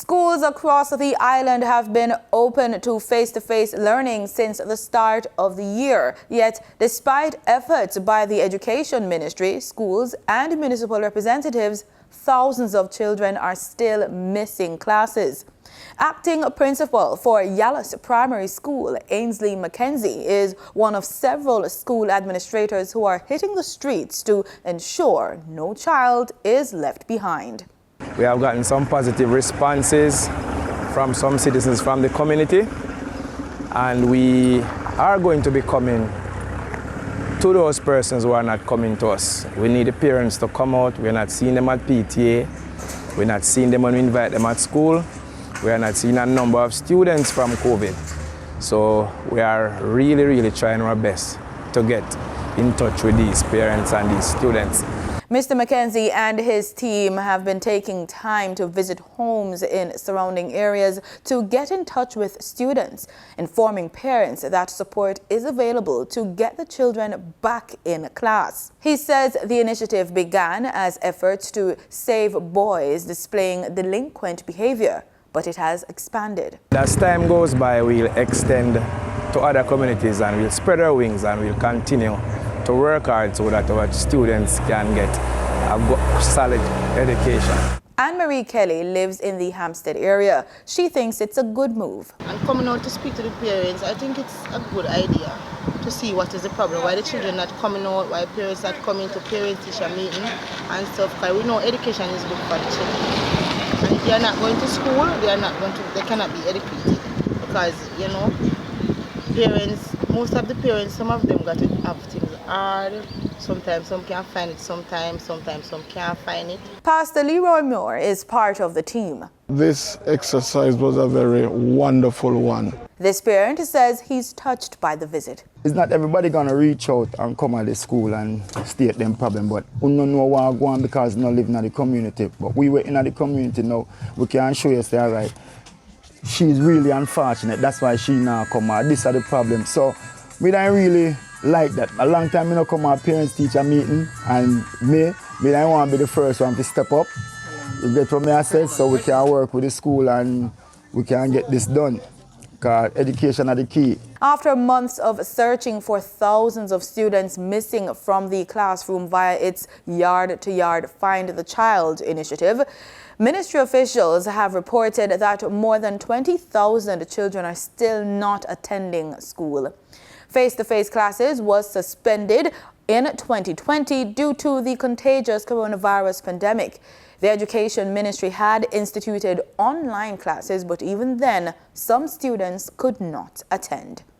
Schools across the island have been open to face-to-face learning since the start of the year. Yet, despite efforts by the Education Ministry, schools and municipal representatives, thousands of children are still missing classes. Acting principal for Yallis Primary School, Ainsley Mackenzie, is one of several school administrators who are hitting the streets to ensure no child is left behind. We have gotten some positive responses from some citizens from the community, and we are going to be coming to those persons who are not coming to us. We need the parents to come out. We're not seeing them at PTA. We're not seeing them when we invite them at school. We are not seeing a number of students from COVID. So we are really trying our best to get in touch with these parents and these students. Mr. Mackenzie and his team have been taking time to visit homes in surrounding areas to get in touch with students, informing parents that support is available to get the children back in class. He says the initiative began as efforts to save boys displaying delinquent behavior, but it has expanded. As time goes by, we'll extend to other communities and we'll spread our wings and we'll continue to work hard so that our students can get a solid education. Anne-Marie Kelly lives in the Hampstead area. She thinks it's a good move. And coming out to speak to the parents, I think it's a good idea to see what is the problem, why the children not coming out, why parents not coming to parent-teacher meeting and stuff. Because we know education is good for the children. And if they are not going to school, they cannot be educated. Because, you know, most of the parents, some of them got to have things hard. Sometimes some can't find it, sometimes some can't find it. Pastor Leroy Moore is part of the team. This exercise was a very wonderful one. This parent says he's touched by the visit. It's not everybody gonna reach out and come at the school and state them problem, but we don't know what go on because we don't live in the community. But we were in the community now, we can show you, say, all right, she's really unfortunate, that's why she now come out. These are the problems. So we don't really like that. A long time I don't come to parents-teacher meeting, and me don't want to be the first one to step up. You get what I said, so we can work with the school and we can get this done. Because education is the key. After months of searching for thousands of students missing from the classroom via its Yard-to-Yard Find the Child initiative, ministry officials have reported that more than 20,000 children are still not attending school. Face-to-face classes was suspended in 2020 due to the contagious coronavirus pandemic. The Education Ministry had instituted online classes, but even then, some students could not attend.